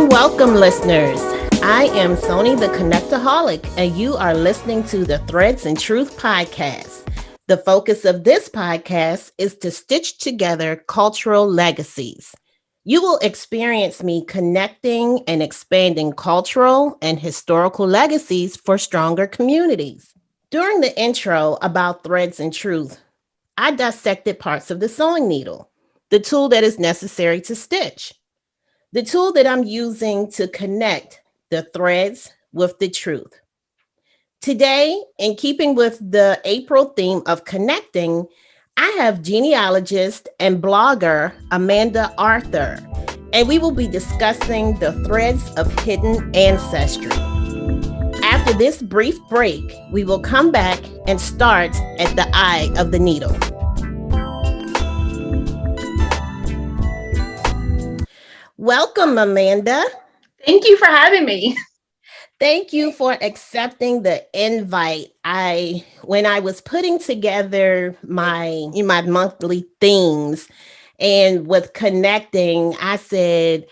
Welcome, listeners. I am Sony the Connectaholic, and you are listening to the Threads and Truth podcast. The focus of this podcast is to stitch together cultural legacies. You will experience me connecting and expanding cultural and historical legacies for stronger communities. During the intro about Threads and Truth, I dissected parts of the sewing needle, the tool that is necessary to stitch. The tool that I'm using to connect the threads with the truth. Today, in keeping with the April theme of connecting, I have genealogist and blogger Amanda Arthur, and we will be discussing the threads of hidden ancestry. After this brief break, we will come back and start at the eye of the needle. Welcome, Amanda. Thank you for having me. Thank you for accepting the invite. When I was putting together my monthly themes and with connecting, I said,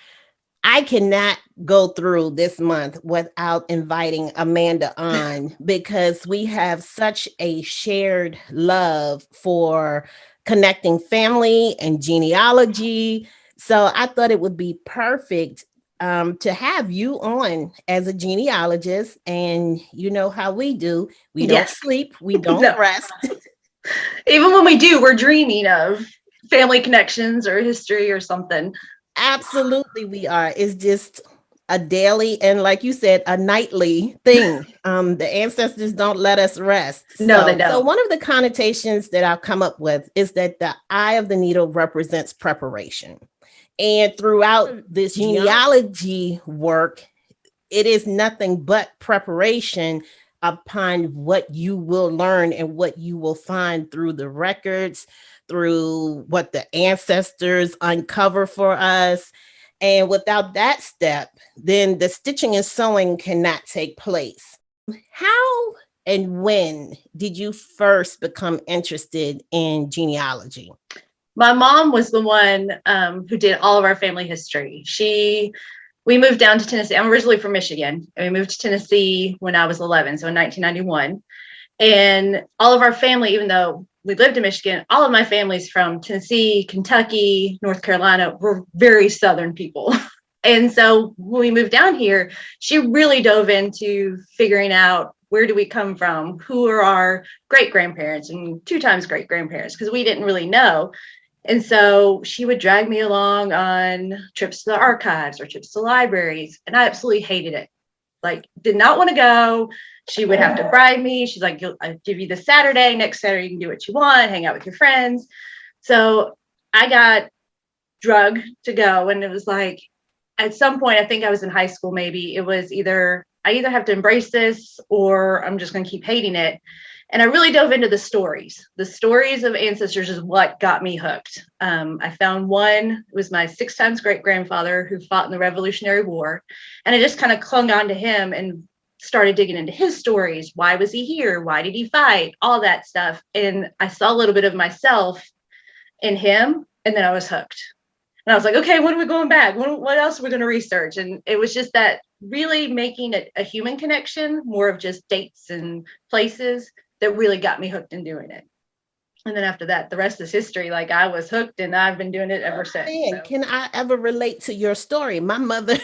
I cannot go through this month without inviting Amanda on because we have such a shared love for connecting family and genealogy. So I thought it would be perfect to have you on as a genealogist. And you know how we do. We don't sleep. We don't rest. Even when we do, we're dreaming of family connections or history or something. Absolutely, we are. It's just a daily and, like you said, a nightly thing. The ancestors don't let us rest. No, they don't. So one of the connotations that I'll come up with is that the eye of the needle represents preparation. And throughout this genealogy work, it is nothing but preparation upon what you will learn and what you will find through the records, through what the ancestors uncover for us. And without that step, then the stitching and sewing cannot take place. How and when did you first become interested in genealogy? My mom was the one who did all of our family history. We moved down to Tennessee. I'm originally from Michigan, and we moved to Tennessee when I was 11, so in 1991. And all of our family, even though we lived in Michigan, all of my family's from Tennessee, Kentucky, North Carolina. We're very Southern people. And so when we moved down here, she really dove into figuring out where do we come from, who are our great-grandparents and 2 times great-grandparents, because we didn't really know. And so she would drag me along on trips to the archives or trips to libraries. And I absolutely hated it. Like, did not want to go. She would have to bribe me. She's like, I'll give you this Saturday. Next Saturday, you can do what you want, hang out with your friends. So I got drugged to go. And it was like, at some point, I think I was in high school, maybe. It was I either have to embrace this or I'm just going to keep hating it. And I really dove into the stories. The stories of ancestors is what got me hooked. I found one, it was my 6 times great-grandfather who fought in the Revolutionary War. And I just kind of clung on to him and started digging into his stories. Why was he here? Why did he fight? All that stuff. And I saw a little bit of myself in him, and then I was hooked. And I was like, okay, when are we going back? What else are we going to research? And it was just that really making it a human connection, more of just dates and places, that really got me hooked in doing it. And then after that, the rest is history. Like, I was hooked and I've been doing it ever since. Man, so. Can I ever relate to your story? My mother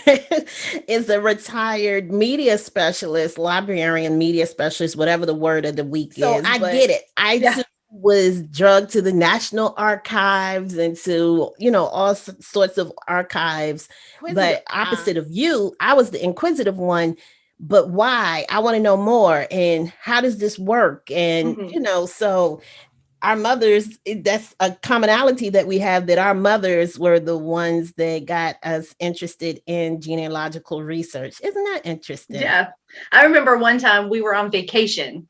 is a retired media specialist, librarian, media specialist, whatever the word of the week is. I get it. I was drugged to the National Archives and to, all sorts of archives. But opposite of you, I was the inquisitive one. But why? I want to know more. And how does this work? And, so our mothers, that's a commonality that we have, that our mothers were the ones that got us interested in genealogical research. Isn't that interesting? Yeah. I remember one time we were on vacation.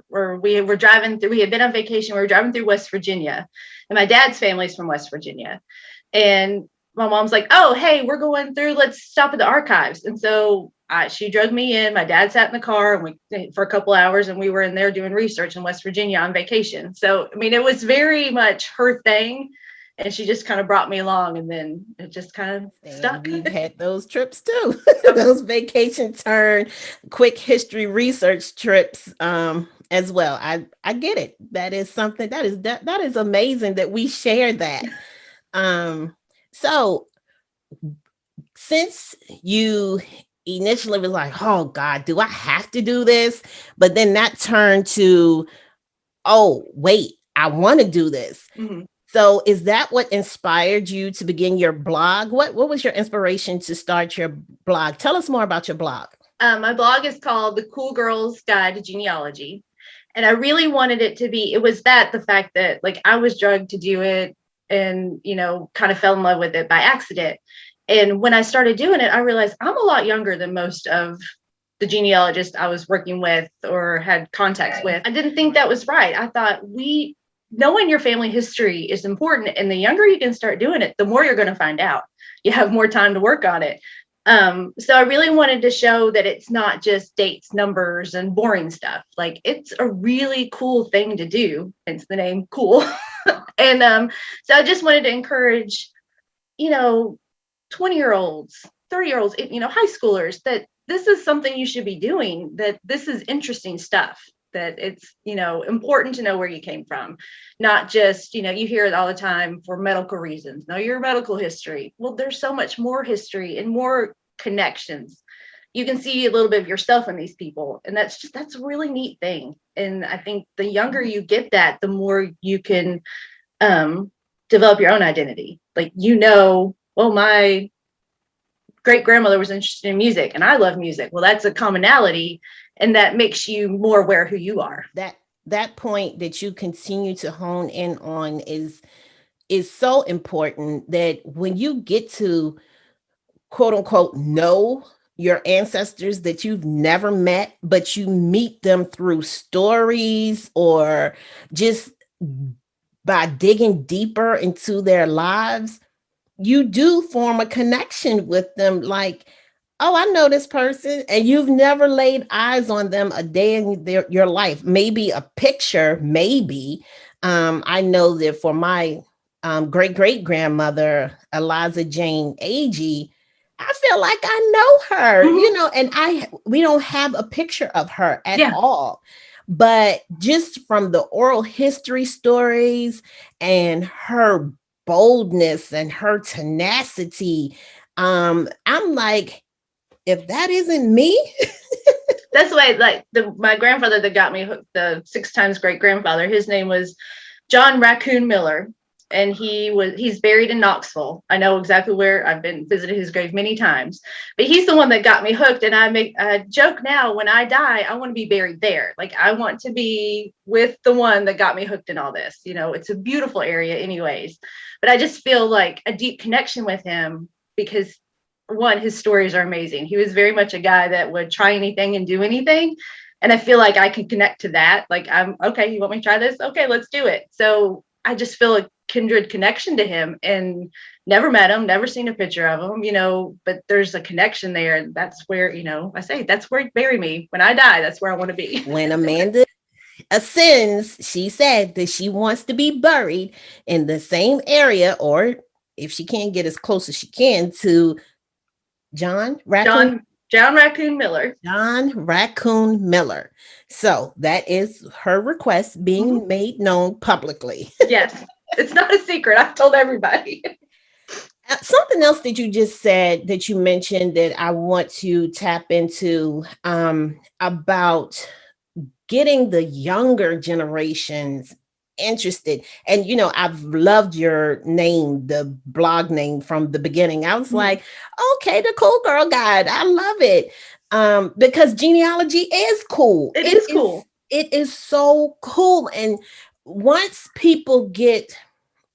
We had been on vacation. We were driving through West Virginia. And my dad's family's from West Virginia. And my mom's like, oh, hey, we're going through, let's stop at the archives. And so she drugged me in. My dad sat in the car and for a couple hours, and we were in there doing research in West Virginia on vacation. So, I mean, it was very much her thing. and she just kind of brought me along, and then it just kind of And stuck. we've had those trips too. Yep. Those vacation turn quick history research trips as well. I get it. That is something that is amazing that we share that. So since you initially was like, oh God, do I have to do this? But then that turned to, oh, wait, I want to do this. Mm-hmm. So is that what inspired you to begin your blog? What was your inspiration to start your blog? Tell us more about your blog. My blog is called The Cool Girl's Guide to Genealogy. And I really wanted it to be, it was the fact that like I was drugged to do it and, kind of fell in love with it by accident. And when I started doing it, I realized I'm a lot younger than most of the genealogists I was working with or had contacts with. I didn't think that was right. I thought knowing your family history is important. And the younger you can start doing it, the more you're going to find out. You have more time to work on it. So I really wanted to show that it's not just dates, numbers, and boring stuff. Like it's a really cool thing to do, hence the name cool. And so I just wanted to encourage, 20-year-olds, 30-year-olds, high schoolers, that this is something you should be doing, that this is interesting stuff, that it's, important to know where you came from, not just, you hear it all the time for medical reasons. Know your medical history. Well, there's so much more history and more connections. You can see a little bit of yourself in these people. And that's a really neat thing. And I think the younger you get that, the more you can develop your own identity. Like, well, my great grandmother was interested in music and I love music. Well, that's a commonality, and that makes you more aware who you are. That point that you continue to hone in on is so important, that when you get to quote unquote know your ancestors that you've never met, but you meet them through stories or just by digging deeper into their lives, you do form a connection with them. Like, oh, I know this person, and you've never laid eyes on them a day in your life. Maybe a picture, maybe. I know that for my great great grandmother, Eliza Jane Agee, I feel like I know her, and we don't have a picture of her at all. But just from the oral history stories and her boldness and her tenacity, I'm like, if that isn't me. That's why, like, my grandfather that got me hooked, the 6 times great grandfather, his name was John Raccoon Miller, and he's buried in Knoxville. I know exactly where. I've been visited his grave many times, but he's the one that got me hooked. And I make a joke now, when I die, I want to be buried there. Like, I want to be with the one that got me hooked in all this. It's a beautiful area anyways, but I just feel like a deep connection with him because, one, his stories are amazing. He was very much a guy that would try anything and do anything. And I feel like I can connect to that. Like, I'm okay. You want me to try this? Okay, let's do it. So I just feel a kindred connection to him, and never met him, never seen a picture of him, but there's a connection there. And that's where, I say, that's where bury me. When I die, that's where I want to be. When Amanda ascends, she said that she wants to be buried in the same area, or if she can't get as close as she can, to John Raccoon Miller. John Raccoon Miller. So that is her request being made known publicly. Yes, it's not a secret. I've told everybody. Something else that you just said, that you mentioned, that I want to tap into, about getting the younger generations interested. And I've loved your name, the blog name, from the beginning. I was like, okay, the Cool Girl Guide, I love it, because genealogy is cool. It is cool. It is so cool. And once people get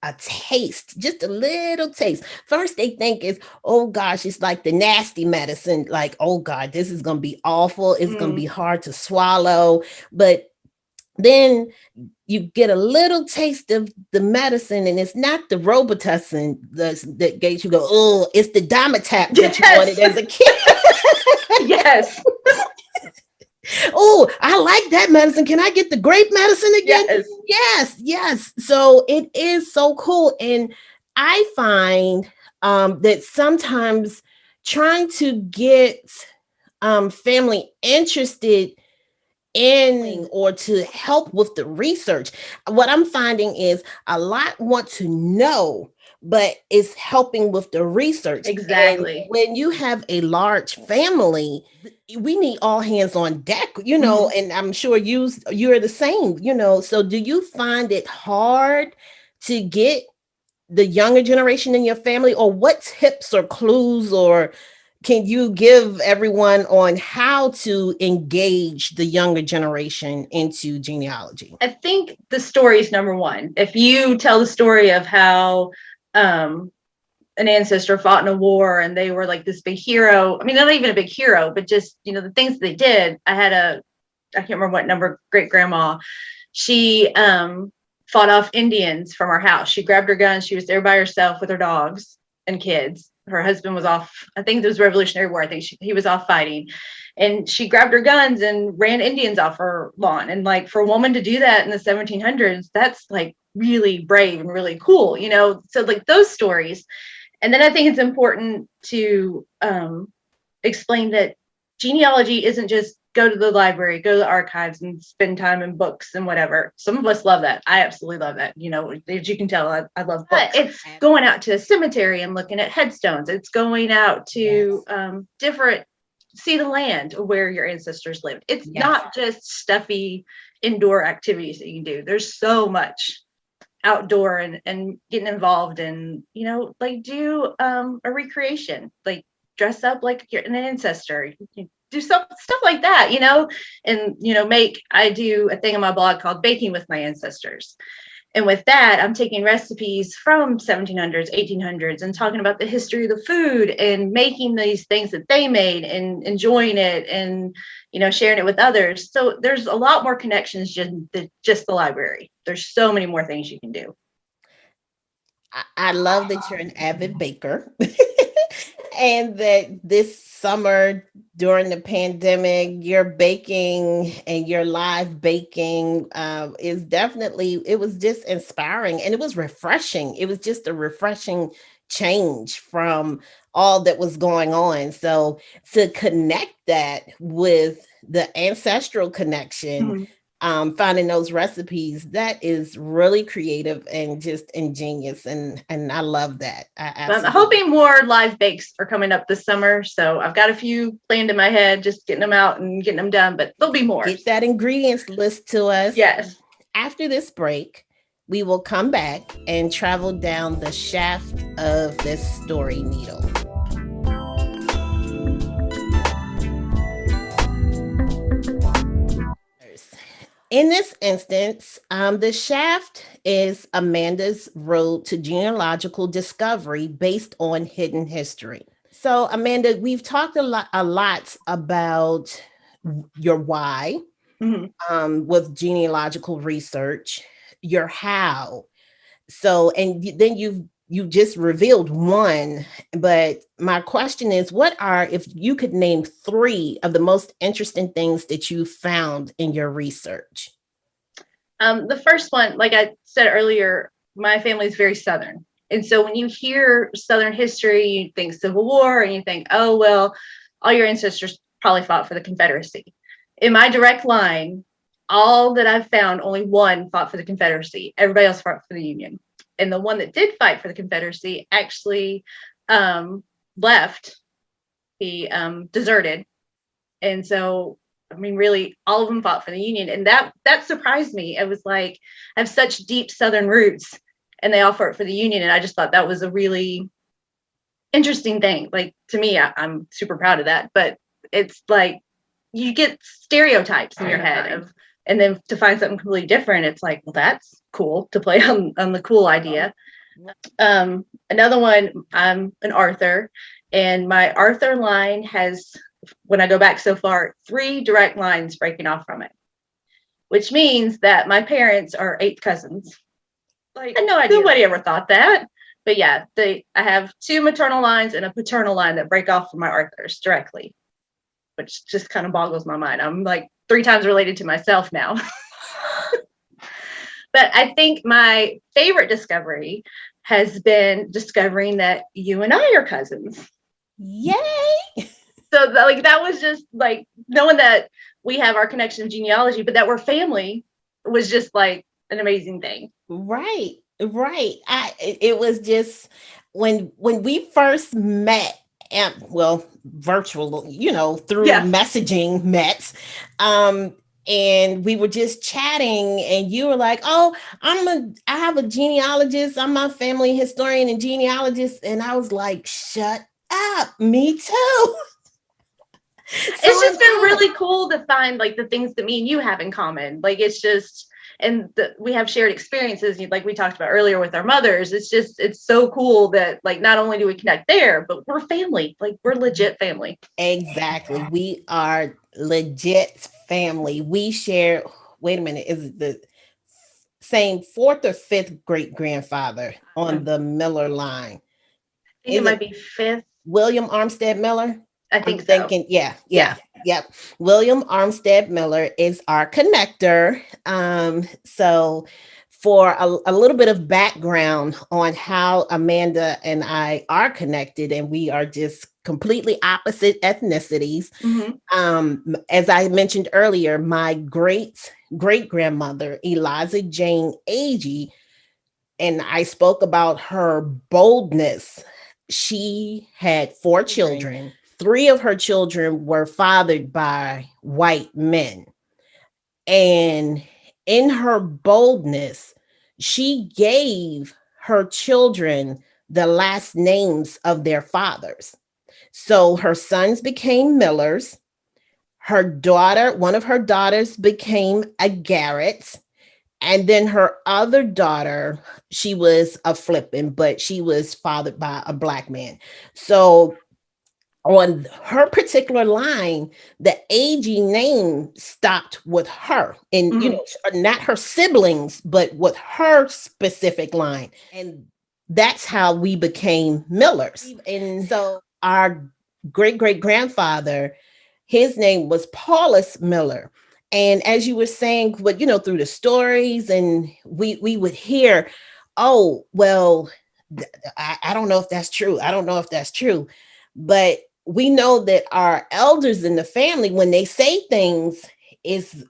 a taste, just a little taste, first they think is, oh gosh, it's like the nasty medicine, like, oh God, this is gonna be awful, it's gonna be hard to swallow. But then you get a little taste of the medicine, and it's not the Robitussin that gave you go, oh, it's the Dimetap that you wanted as a kid. Yes. Oh, I like that medicine. Can I get the grape medicine again? Yes. So it is so cool. And I find that sometimes trying to get family interested in or to help with the research, what I'm finding is a lot want to know, but it's helping with the research. Exactly. And when you have a large family, we need all hands on deck, and I'm sure you're the same, so do you find it hard to get the younger generation in your family, or what tips or clues or can you give everyone on how to engage the younger generation into genealogy? I think the story is number one. If you tell the story of how an ancestor fought in a war and they were like this big hero, I mean, not even a big hero, but just, the things they did. I can't remember what number great grandma, she fought off Indians from our house. She grabbed her gun. She was there by herself with her dogs and kids. Her husband was off. I think it was Revolutionary War. I think he was off fighting. And she grabbed her guns and ran Indians off her lawn. And like for a woman to do that in the 1700s, that's like really brave and really cool, So like those stories. And then I think it's important to explain that genealogy isn't just go to the library, go to the archives and spend time in books and whatever. Some of us love that. I absolutely love that. As you can tell, I love books. But it's going out to a cemetery and looking at headstones. It's going out to see the land where your ancestors lived. It's not just stuffy indoor activities that you can do. There's so much outdoor and getting involved in, like do a recreation, like dress up like you're an ancestor, do stuff like that, and I do a thing on my blog called Baking with My Ancestors. And with that, I'm taking recipes from 1700s, 1800s and talking about the history of the food and making these things that they made and enjoying it and, sharing it with others. So there's a lot more connections than just the library. There's so many more things you can do. I love that you're an avid baker and that this summer during the pandemic, your baking and your live baking it was just inspiring and it was refreshing. It was just a refreshing change from all that was going on. So to connect that with the ancestral connection, finding those recipes, that is really creative and just ingenious, and I love that. I'm hoping more live bakes are coming up this summer, so I've got a few planned in my head, just getting them out and getting them done, but there'll be more. Get that ingredients list to us. Yes. After this break, we will come back and travel down the shaft of this story needle. In this instance, the shaft is Amanda's road to genealogical discovery based on hidden history. So, Amanda, we've talked a lot about your why with genealogical research, your how. So, and then you just revealed one, but my question is, if you could name 3 of the most interesting things that you found in your research? The first one, like I said earlier, my family is very Southern. And so when you hear Southern history, you think Civil War and you think, oh, well, all your ancestors probably fought for the Confederacy. In my direct line, all that I've found, only one fought for the Confederacy. Everybody else fought for the Union. And the one that did fight for the Confederacy actually left. He deserted. And so, I mean, really, all of them fought for the Union. And that surprised me. It was like, I have such deep Southern roots and they all fought for the Union. And I just thought that was a really interesting thing. Like, to me, I'm super proud of that. But it's like, you get stereotypes in your head and then to find something completely different, it's like, well, that's cool to play on the cool idea. Another one, I'm an Arthur, and my Arthur line has, when I go back so far, 3 direct lines breaking off from it, which means that my parents are 8th cousins. Like, I had no idea. Nobody ever thought that. But yeah, I have 2 maternal lines and a paternal line that break off from my Arthurs directly, which just kind of boggles my mind. I'm like 3 times related to myself now. But I think my favorite discovery has been discovering that you and I are cousins. Yay! So like that was just like knowing that we have our connection of genealogy, but that we're family was just like an amazing thing. Right, right. It was just when we first met, and well, virtual, through Yeah. messaging met, um, and we were just chatting, and you were like, "Oh, I have a genealogist. I'm a family historian and genealogist," and I was like, "Shut up, me too." So It's just been I'm really cool to find like the things that me and you have in common. Like it's just, and we have shared experiences like we talked about earlier with our mothers. It's so cool that like not only do we connect there, but we're family. Like we're legit family. exactly. We are legit family. We share, wait a minute, is it the same fourth or fifth great grandfather on the Miller line? I think it Is might it be fifth. William Armstead Miller? I I'm think so. thinking, yeah, Yeah. yep. William Armstead Miller is our connector. So for a little bit of background on how Amanda and I are connected, and we are just completely opposite ethnicities. As I mentioned earlier, my great grandmother, Eliza Jane Agee, and I spoke about her boldness. She had 4 children. 3 of her children were fathered by white men. And in her boldness, she gave her children the last names of their fathers. So her sons became Millers. One of her daughters became a Garrett. And then her other daughter, she was a Flippin, but she was fathered by a black man. So on her particular line, the AG name stopped with her, and not her siblings, but with her specific line. And that's how we became Millers. And so our great grandfather, his name was Paulus Miller. And as you were saying, but through the stories, and we would hear, oh, well, I don't know if that's true. I don't know if that's true. But we know that our elders in the family, when they say things, is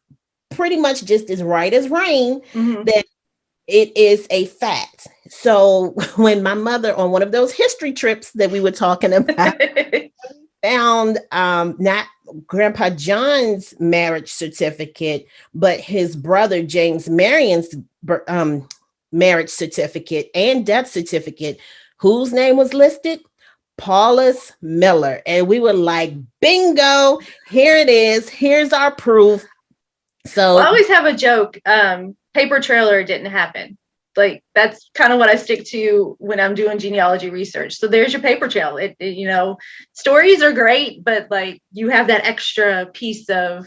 pretty much just as right as rain, that it is a fact. So when my mother, on one of those history trips that we were talking about, found not Grandpa John's marriage certificate, but his brother James Marion's marriage certificate and death certificate, whose name was listed? Paulus Miller. And we were like, bingo, here it is. Here's our proof. So well, I always have a joke. Paper trailer didn't happen. Like that's kind of what I stick to when I'm doing genealogy research. So there's your paper trail. Stories are great, but like you have that extra piece of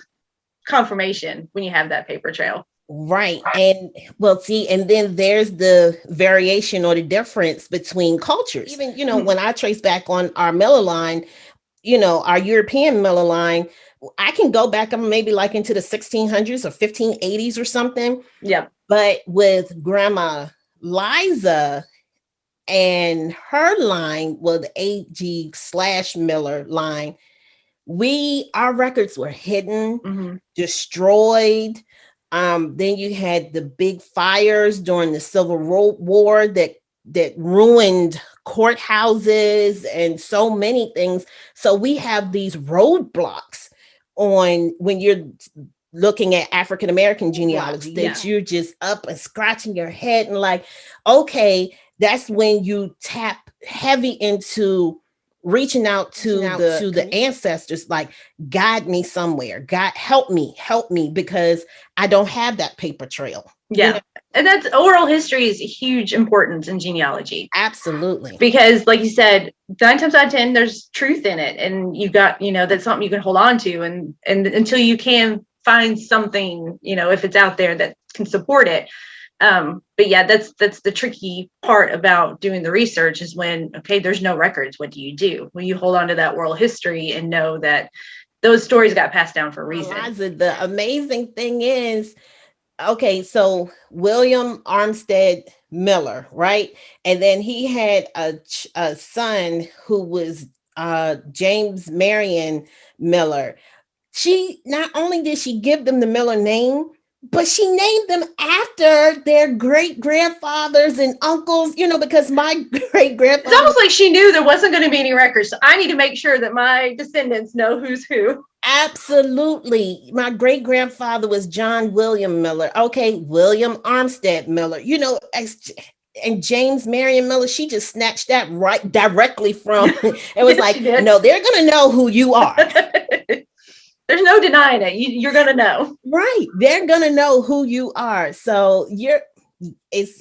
confirmation when you have that paper trail. Right. And well, see, and then there's the variation or the difference between cultures. Even, when I trace back on our Miller line, our European Miller line, I can go back maybe like into the 1600s or 1580s or something. Yeah. But with Grandma Liza and her line, well, the AG/Miller line, our records were hidden, destroyed. Then you had the big fires during the Civil War that ruined courthouses and so many things. So we have these roadblocks on when you're looking at African American genealogy that you're just up and scratching your head and like, okay, that's when you tap heavy into reaching out to the ancestors, like, guide me somewhere, God help me, because I don't have that paper trail. Yeah. And that's oral history is a huge importance in genealogy. Absolutely. Because like you said, 9 times out of 10, there's truth in it. And you've got, that's something you can hold on to. And until you can find something, if it's out there that can support it. But yeah, that's the tricky part about doing the research is when, okay, there's no records. What do you do? Well, you hold on to that oral history and know that those stories got passed down for a reason. The amazing thing is, okay, so William Armstead Miller, right? And then he had a son who was James Marion Miller. She not only did she give them the Miller name, but she named them after their great grandfathers and uncles, because my great It's grandfather. almost like she knew there wasn't going to be any records. So I need to make sure that my descendants know who's who. Absolutely. My great grandfather was John William Miller. Okay, William Armstead Miller. And James Marion Miller, she just snatched that right directly from it was Yes, like, she did. no, they're gonna know who you are. There's no denying it. You're going to know. Right. They're gonna know who you are. So it's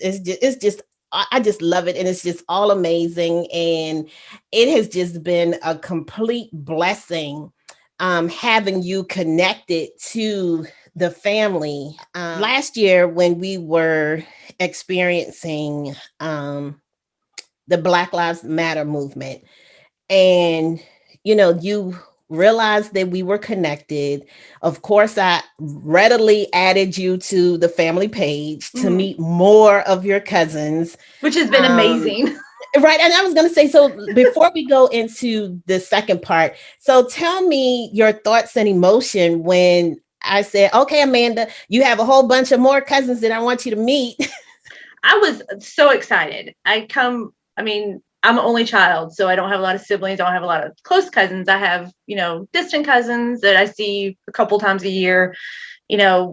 just I just love it, and it's just all amazing, and it has just been a complete blessing having you connected to the family. Last year when we were experiencing the Black Lives Matter movement, and you realized that we were connected. Of course, I readily added you to the family page to meet more of your cousins, which has been amazing. Right. And I was going to say, so before we go into the second part, so tell me your thoughts and emotion when I said, okay, Amanda, you have a whole bunch of more cousins that I want you to meet. I was so excited. I'm an only child, so I don't have a lot of siblings. I don't have a lot of close cousins. I have, distant cousins that I see a couple times a year. We know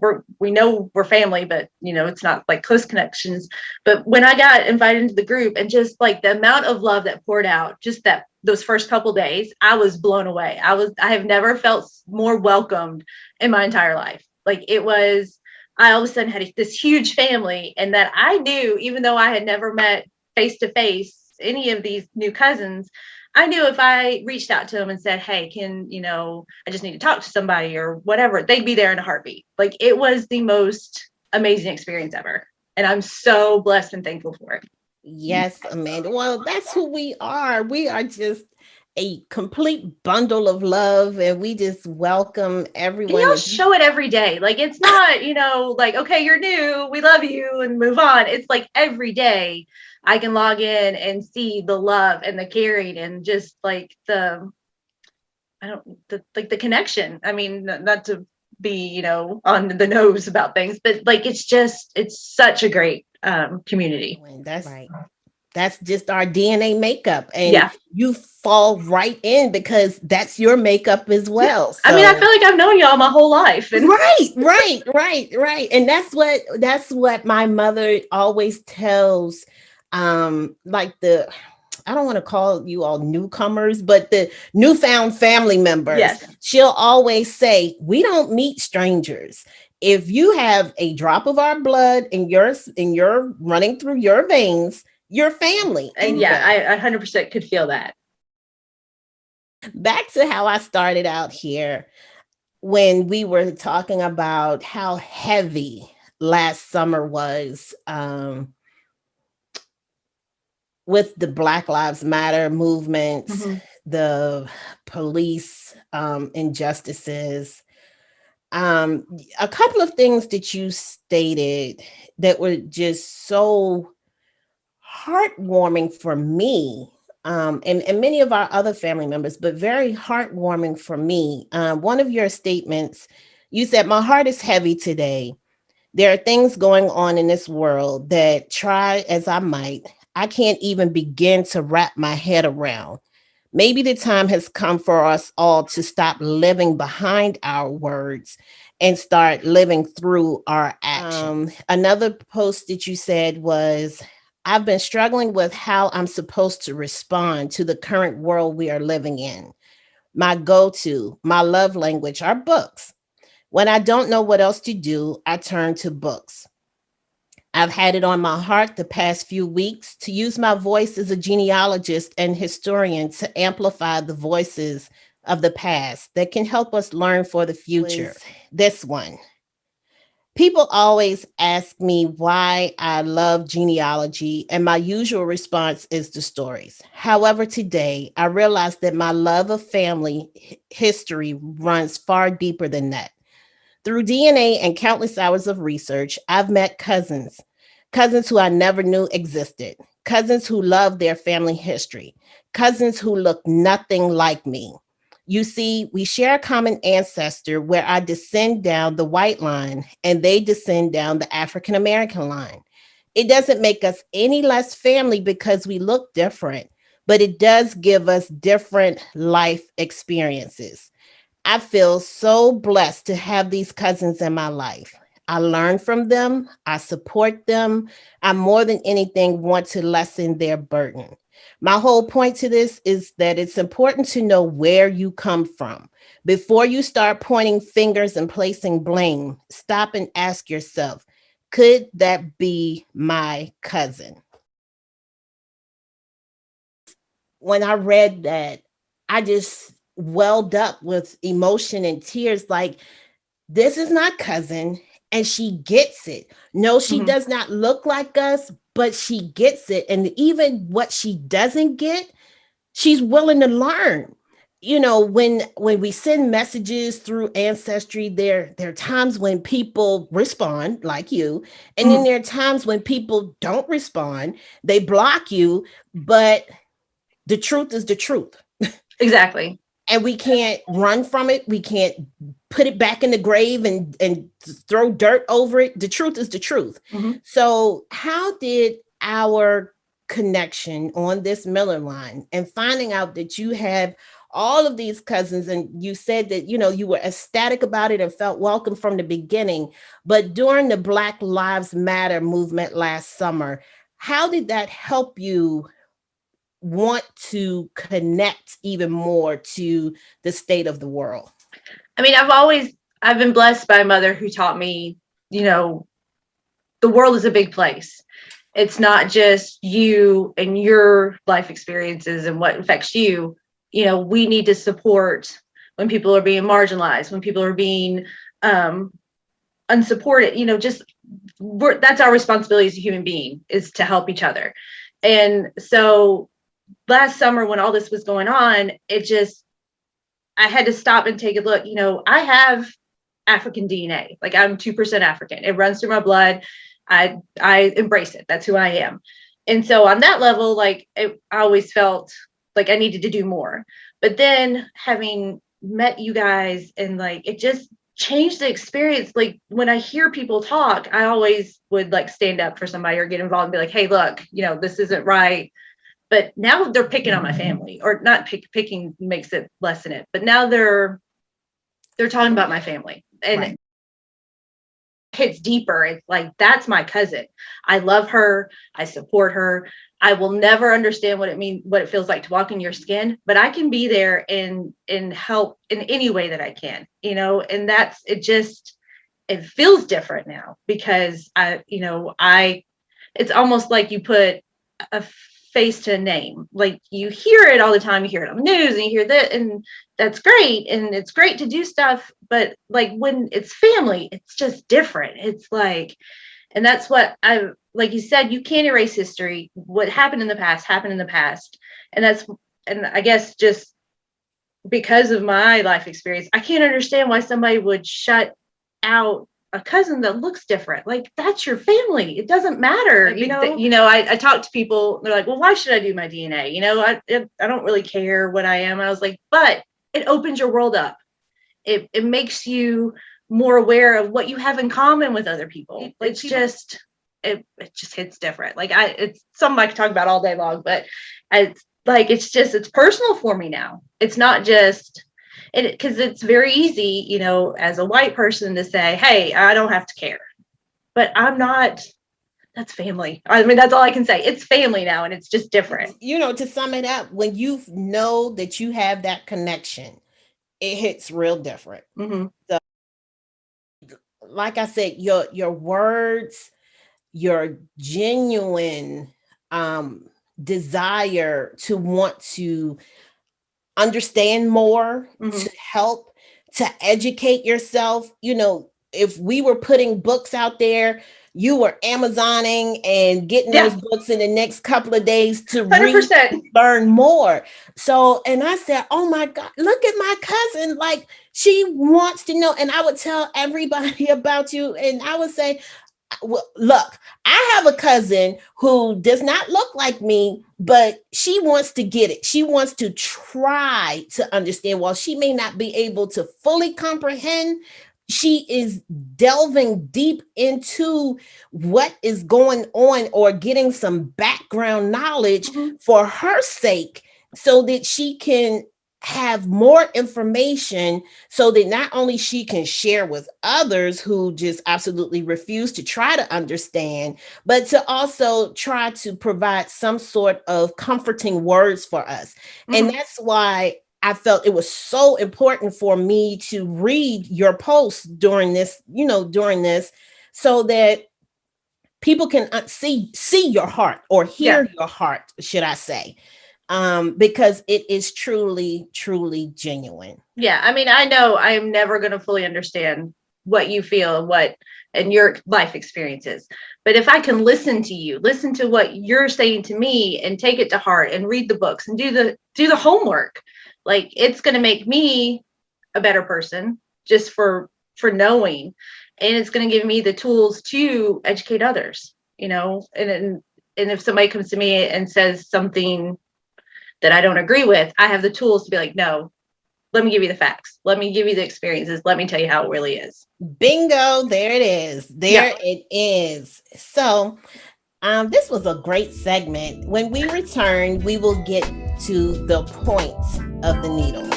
we're family, but it's not like close connections. But when I got invited into the group, and just like the amount of love that poured out, just those first couple days, I was blown away. I have never felt more welcomed in my entire life. Like I all of a sudden had this huge family, and that I knew, even though I had never met face to face any of these new cousins, I knew if I reached out to them and said, hey, I just need to talk to somebody or whatever, they'd be there in a heartbeat. Like, it was the most amazing experience ever. And I'm so blessed and thankful for it. Yes, Amanda. Well, that's who we are. We are just a complete bundle of love, and we just welcome everyone. And y'all show it every day. Like, it's not, like, okay, you're new, we love you, and move on. It's like every day I can log in and see the love and the caring and just like the connection. I mean, not to be, on the nose about things, but like, it's such a great community. That's right. That's just our DNA makeup. And you fall right in because that's your makeup as well. So, I mean, I feel like I've known y'all my whole life. And right. And that's what my mother always tells, I don't want to call you all newcomers, but the newfound family members. Yes. She'll always say, we don't meet strangers. If you have a drop of our blood in your running through your veins, your family. And I 100% could feel that. Back to how I started out here when we were talking about how heavy last summer was with the Black Lives Matter movements, the police injustices. A couple of things that you stated that were just so heartwarming for me, and many of our other family members, but very heartwarming for me. One of your statements, you said, my heart is heavy today. There are things going on in this world that, try as I might, I can't even begin to wrap my head around. Maybe the time has come for us all to stop living behind our words and start living through our actions. Another post that you said was, I've been struggling with how I'm supposed to respond to the current world we are living in. My go-to, my love language are books. When I don't know what else to do, I turn to books. I've had it on my heart the past few weeks to use my voice as a genealogist and historian to amplify the voices of the past that can help us learn for the future. This one. People always ask me why I love genealogy, and my usual response is the stories. However, today I realized that my love of family history runs far deeper than that. Through DNA and countless hours of research, I've met cousins cousins who I never knew existed, cousins who love their family history, cousins who look nothing like me. You see, we share a common ancestor where I descend down the white line and they descend down the African American line. It doesn't make us any less family because we look different, but it does give us different life experiences. I feel so blessed to have these cousins in my life. I learn from them, I support them. I more than anything want to lessen their burden. My whole point to this is that it's important to know where you come from. Before you start pointing fingers and placing blame, stop and ask yourself, could that be my cousin? When I read that, I just welled up with emotion and tears like, this is not cousin, and she gets it. No, she Mhm. does not look like us, but she gets it. And even what she doesn't get, she's willing to learn. When we send messages through Ancestry, there are times when people respond like you, and then Mhm. there are times when people don't respond. They block you, but the truth is the truth. Exactly. And we can't run from it. We can't put it back in the grave and throw dirt over it. The truth is the truth. Mhm. So how did our connection on this Miller line and finding out that you have all of these cousins, and you said that you were ecstatic about it and felt welcome from the beginning, but during the Black Lives Matter movement last summer, how did that help you want to connect even more to the state of the world? I mean, I've been blessed by a mother who taught me, you know, the world is a big place. It's not just you and your life experiences and what affects you. We need to support when people are being marginalized, when people are being um, unsupported. Just that's our responsibility as a human being, is to help each other. And so last summer when all this was going on, I had to stop and take a look. I have African DNA. Like, I'm 2% African. It runs through my blood. I embrace it. That's who I am. And so on that level, like, I always felt like I needed to do more. But then having met you guys, and like, it just changed the experience. Like, when I hear people talk, I always would like stand up for somebody or get involved and be like, hey, look, this isn't right. But now they're picking on my family, or not picking makes it lessen it, but now they're talking about my family, and Right. it hits deeper. It's like, that's my cousin. I love her. I support her. I will never understand what it feels like to walk in your skin, but I can be there and help in any way that I can, and that's it. Just, it feels different now because it's almost like you put a face to a name. Like, you hear it all the time. You hear it on the news and you hear that, and that's great. And it's great to do stuff. But like, when it's family, it's just different. It's like, and that's what like you said, you can't erase history. What happened in the past happened in the past. And I guess just because of my life experience, I can't understand why somebody would shut out a cousin that looks different. Like, that's your family. It doesn't matter. I talk to people, they're like, well, why should I do my DNA? I don't really care what I am. And I was like, but it opens your world up. It makes you more aware of what you have in common with other people. It's just, it just hits different. Like, it's something I could talk about all day long, but it's like, it's personal for me now. It's not just, because it's very easy, as a white person, to say, hey, I don't have to care. But I'm not, that's family. I mean, that's all I can say. It's family now, and it's just different. To sum it up, when you know that you have that connection, it hits real different. Mm-hmm. So, like I said, your words, your genuine desire to want to understand more, Mm-hmm. to help, to educate yourself. If we were putting books out there, you were Amazoning and getting those Yeah, books in the next couple of days to read, 100%. learn more. So, and I said, oh my God, look at my cousin. Like, she wants to know. And I would tell everybody about you. And I would say, well, look, I have a cousin who does not look like me, but she wants to get it. She wants to try to understand. While she may not be able to fully comprehend, she is delving deep into what is going on or getting some background knowledge Mhm. for her sake so that she can have more information so that not only she can share with others who just absolutely refuse to try to understand, but to also try to provide some sort of comforting words for us. And Mhm. that's why I felt it was so important for me to read your post during this, during this, so that people can see your heart, or Yeah. hear your heart, should I say, because it is truly genuine. Yeah. I mean, I know I am never going to fully understand what you feel and what and your life experiences. But if I can listen to you, listen to what you're saying to me and take it to heart and read the books and do the homework, like it's going to make me a better person just for knowing, and it's going to give me the tools to educate others, and if somebody comes to me and says something that I don't agree with, I have the tools to be like, no, let me give you the facts. Let me give you the experiences. Let me tell you how it really is. Bingo, there it is. Yeah. There it is. So, this was a great segment. When we return, we will get to the point of the needle.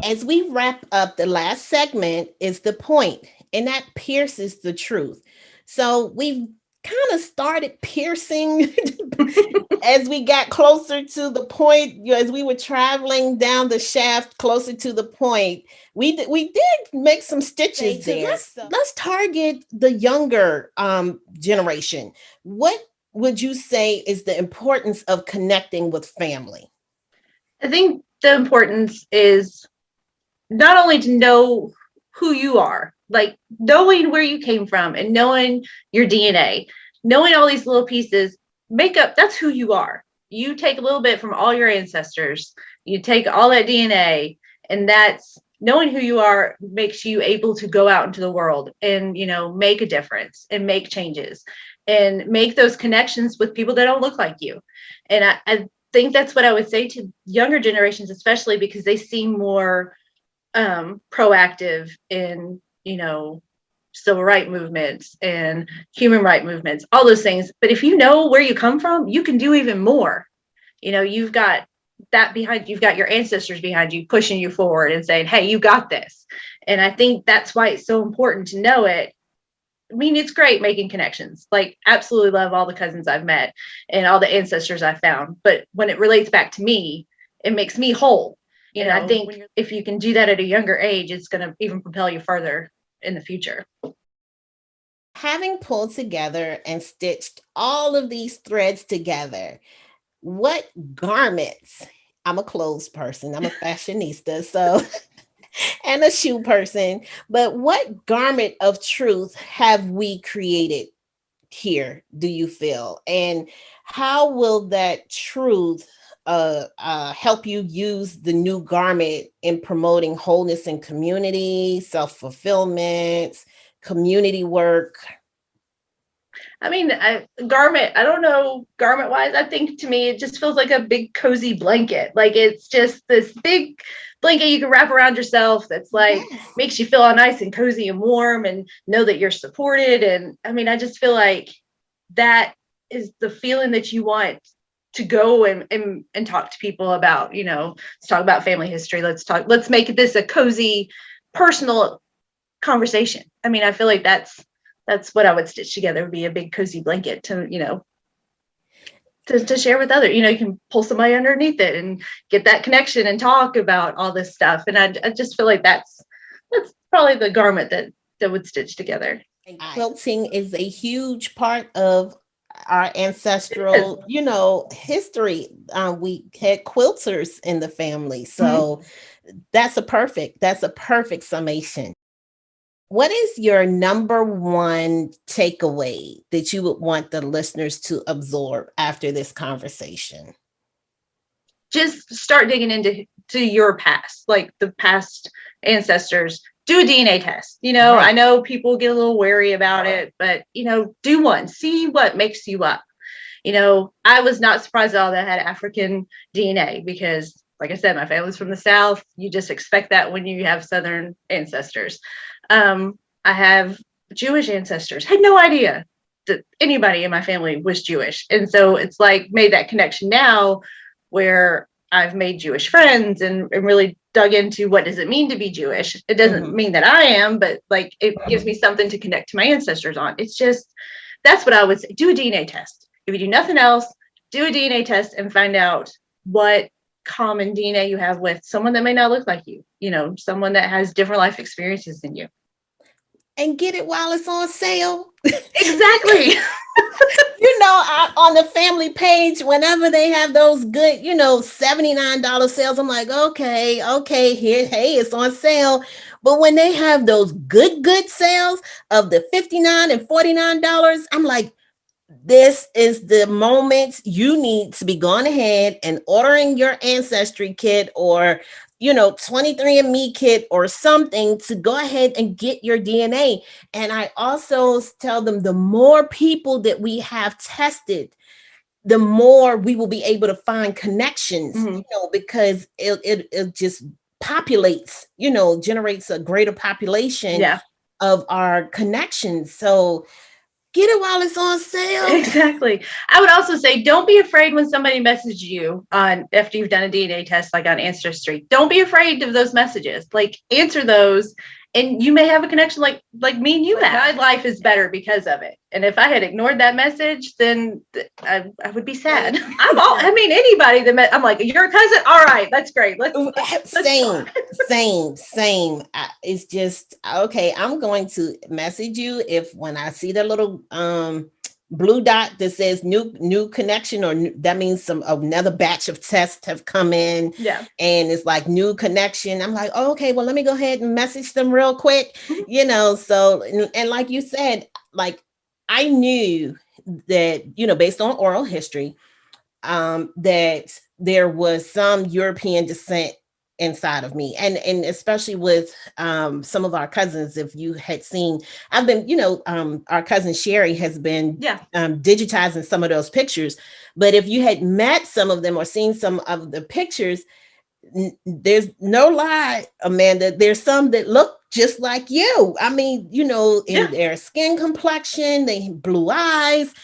As we wrap up, the last segment is the point, and that pierces the truth. So we've kind of started piercing as we got closer to the point, as we were traveling down the shaft closer to the point. We did make some stitches there. Let's target the younger generation. What would you say is the importance of connecting with family? I think the importance is not only to know who you are, like knowing where you came from and knowing your DNA, knowing all these little pieces make up, that's who you are. You take a little bit from all your ancestors, you take all that DNA, and that's knowing who you are makes you able to go out into the world and, make a difference and make changes and make those connections with people that don't look like you. And I think that's what I would say to younger generations, especially because they seem more proactive in civil rights movements and human rights movements, all those things. But if you know where you come from, you can do even more. You've got that behind, you've got your ancestors behind you pushing you forward and saying, hey, you got this. And I think that's why it's so important to know it. I mean, it's great making connections, like absolutely love all the cousins I've met and all the ancestors I found, but when it relates back to me, it makes me whole. And I think if you can do that at a younger age, it's going to even propel you further in the future. Having pulled together and stitched all of these threads together, what garments? I'm a clothes person, I'm a fashionista, so and a shoe person, but what garment of truth have we created here, do you feel? And how will that truth help you use the new garment in promoting wholeness in community, self fulfillment, community work? I mean, garment, I don't know, garment wise, I think to me, it just feels like a big cozy blanket. Like it's just this big blanket you can wrap around yourself that's like Yes. makes you feel all nice and cozy and warm and know that you're supported. And I mean, I just feel like that is the feeling that you want to go and talk to people about, let's talk about family history. Let's make this a cozy, personal conversation. I mean, I feel like that's what I would stitch together, would be a big cozy blanket to share with others. You can pull somebody underneath it and get that connection and talk about all this stuff. And I just feel like that's probably the garment that would stitch together. And quilting is a huge part of our ancestral, history. We had quilters in the family. So that's a perfect summation. What is your number one takeaway that you would want the listeners to absorb after this conversation? Just start digging into your past, like the past ancestors. Do a DNA test. I Right. know people get a little wary about it, but do one. See what makes you up. I was not surprised at all that I had African DNA because, like I said, my family's from the South. You just expect that when you have Southern ancestors. I have Jewish ancestors. Had no idea that anybody in my family was Jewish. And so it's like made that connection now where I've made Jewish friends and really dug into what does it mean to be Jewish. It doesn't mean that I am, but like it gives me something to connect to my ancestors on. It's just, that's what I would say. Do a DNA test. If you do nothing else, do a DNA test and find out what common DNA you have with someone that may not look like you, someone that has different life experiences than you. And get it while it's on sale. Exactly. On the family page, whenever they have those good, $79 sales, I'm like, okay, here, hey, it's on sale. But when they have those good sales of the $59 and $49, I'm like, this is the moment you need to be going ahead and ordering your Ancestry kit or 23andMe kit or something to go ahead and get your DNA. And I also tell them the more people that we have tested, the more we will be able to find connections, because it just populates, generates a greater population of our connections. So get it while it's on sale. Exactly. I would also say, don't be afraid when somebody messages you after you've done a DNA test, like on Ancestry. Don't be afraid of those messages. Like answer those, and you may have a connection like me and you have. My life is better because of it. And if I had ignored that message, then I would be sad. Anybody that I'm like, you're a cousin. All right, that's great. Let's same. It's just okay. I'm going to message you when I see the little blue dot that says new connection, or that means another batch of tests have come in. Yeah. And it's like new connection. I'm like, okay, well, let me go ahead and message them real quick. So and like you said, like I knew that, based on oral history, that there was some European descent inside of me, and especially with some of our cousins. If you had seen, I've been, our cousin Sherry has been digitizing some of those pictures, but if you had met some of them or seen some of the pictures, there's no lie, Amanda, there's some that look just like you. I mean, in their skin complexion, they blue eyes,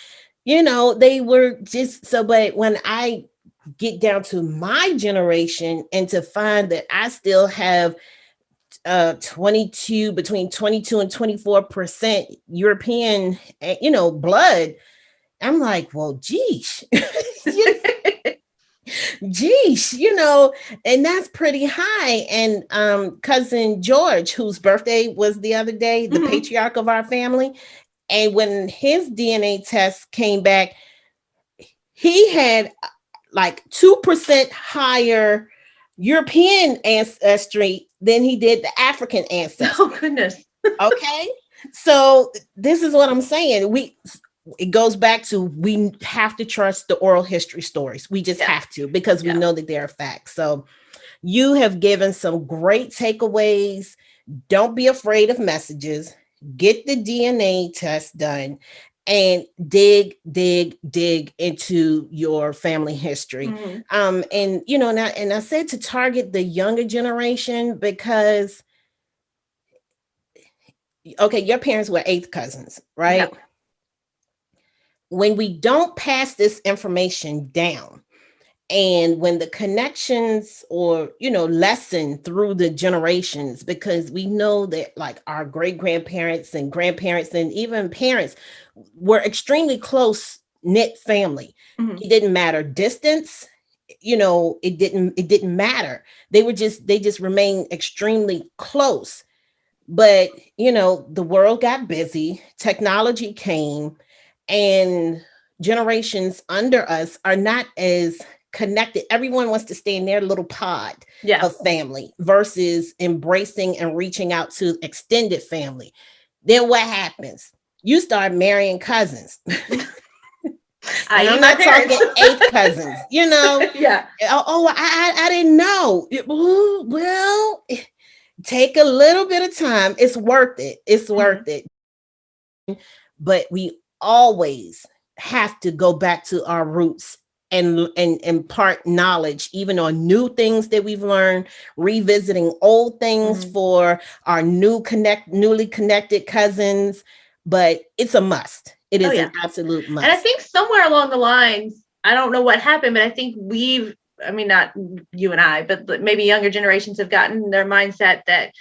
they were just so. But when I get down to my generation and to find that I still have between 22 and 24% European, blood, I'm like, well, geez. Geez, and that's pretty high. And cousin George, whose birthday was the other day, the patriarch of our family, and when his DNA test came back, he had like 2% higher European ancestry than he did the African ancestry. Oh, goodness. Okay. So this is what I'm saying. It goes back to, we have to trust the oral history stories. We just have to, because we know that they're facts. So you have given some great takeaways. Don't be afraid of messages. Get the DNA test done and dig into your family history. And I said to target the younger generation because, okay, your parents were eighth cousins, right? Yep. When we don't pass this information down, and when the connections or, lessen through the generations, because we know that like our great grandparents and grandparents and even parents were extremely close knit family. It didn't matter distance, it didn't matter. They just remained extremely close. But, the world got busy, technology came, and generations under us are not as connected. Everyone wants to stay in their little pod Yeah. of family versus embracing and reaching out to extended family. Then what happens? You start marrying cousins. And I'm not talking eighth cousins, you know. Yeah. I didn't know. Well, take a little bit of time. It's worth it. It's worth it. But we always have to go back to our roots and impart knowledge, even on new things that we've learned, revisiting old things for our newly connected cousins. But it's a must. It is an absolute must. And I think somewhere along the lines, I don't know what happened, but I think not you and I, but maybe younger generations have gotten their mindset that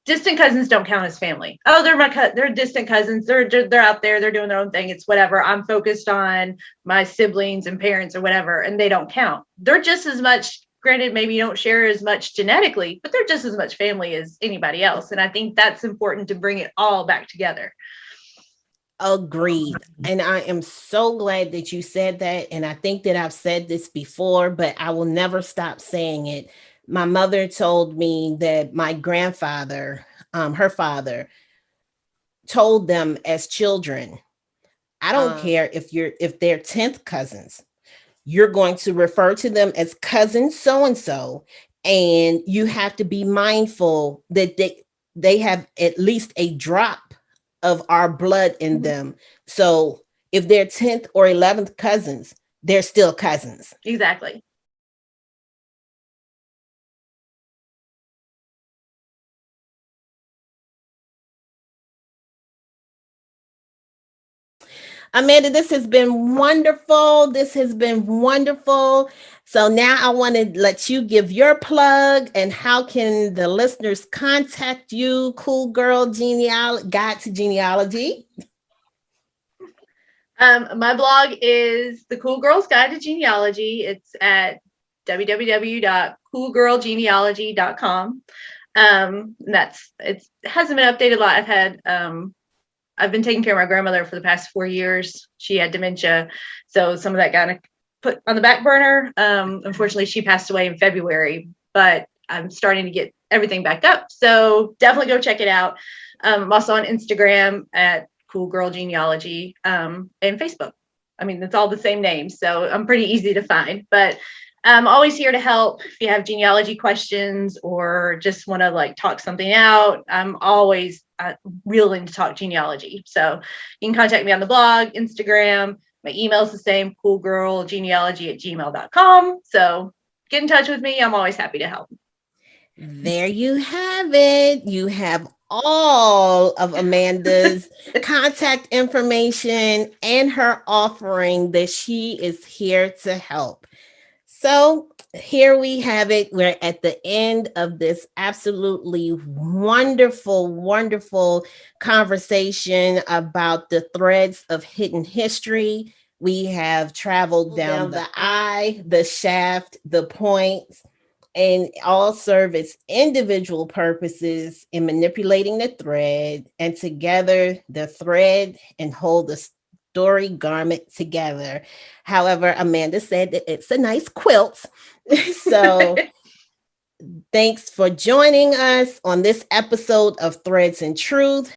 distant cousins don't count as family. Oh, they're distant cousins. They're out there. They're doing their own thing. It's whatever. I'm focused on my siblings and parents or whatever, and they don't count. They're just as much. Granted, maybe you don't share as much genetically, but they're just as much family as anybody else. And I think that's important to bring it all back together. Agreed. And I am so glad that you said that. And I think that I've said this before, but I will never stop saying it. My mother told me that my grandfather, her father, told them as children, I don't care if they're 10th cousins, you're going to refer to them as cousin so-and-so. And you have to be mindful that they have at least a drop of our blood in them. So if they're 10th or 11th cousins, they're still cousins. Exactly. Amanda, this has been wonderful. So now I want to let you give your plug and how can the listeners contact you, Cool Girl Guide to Genealogy. My blog is The Cool Girl's Guide to Genealogy. It's at www.coolgirlgenealogy.com. It hasn't been updated a lot. I've been taking care of my grandmother for the past 4 years. She had dementia, so some of that got put on the back burner. Unfortunately, she passed away in February, but I'm starting to get everything back up. So definitely go check it out. I'm also on Instagram at Cool Girl Genealogy, and Facebook. I mean, it's all the same name, so I'm pretty easy to find. But I'm always here to help if you have genealogy questions or just want to talk something out. I'm always willing to talk genealogy. So you can contact me on the blog, Instagram. My email is the same, coolgirlgenealogy@gmail.com. So get in touch with me. I'm always happy to help. There you have it. You have all of Amanda's contact information and her offering that she is here to help. So here we have it. We're at the end of this absolutely wonderful, wonderful conversation about the threads of hidden history. We have traveled down the eye, the shaft, the points, and all serve its individual purposes in manipulating the thread, and together the thread and hold the story garment together. However, Amanda said that it's a nice quilt. So thanks for joining us on this episode of Threads and Truth.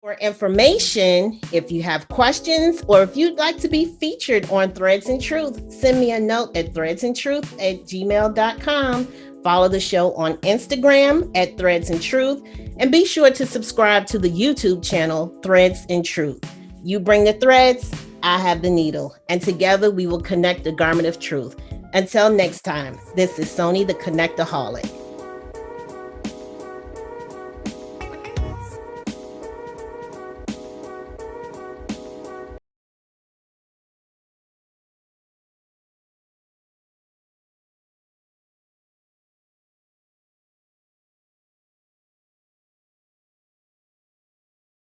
For information, if you have questions or if you'd like to be featured on Threads and Truth, send me a note at threadsandtruth@gmail.com. Follow the show on Instagram at Threads and Truth, and be sure to subscribe to the YouTube channel Threads and Truth. You bring the threads, I have the needle, and together we will connect the garment of truth. Until next time, this is Sony the Connectaholic.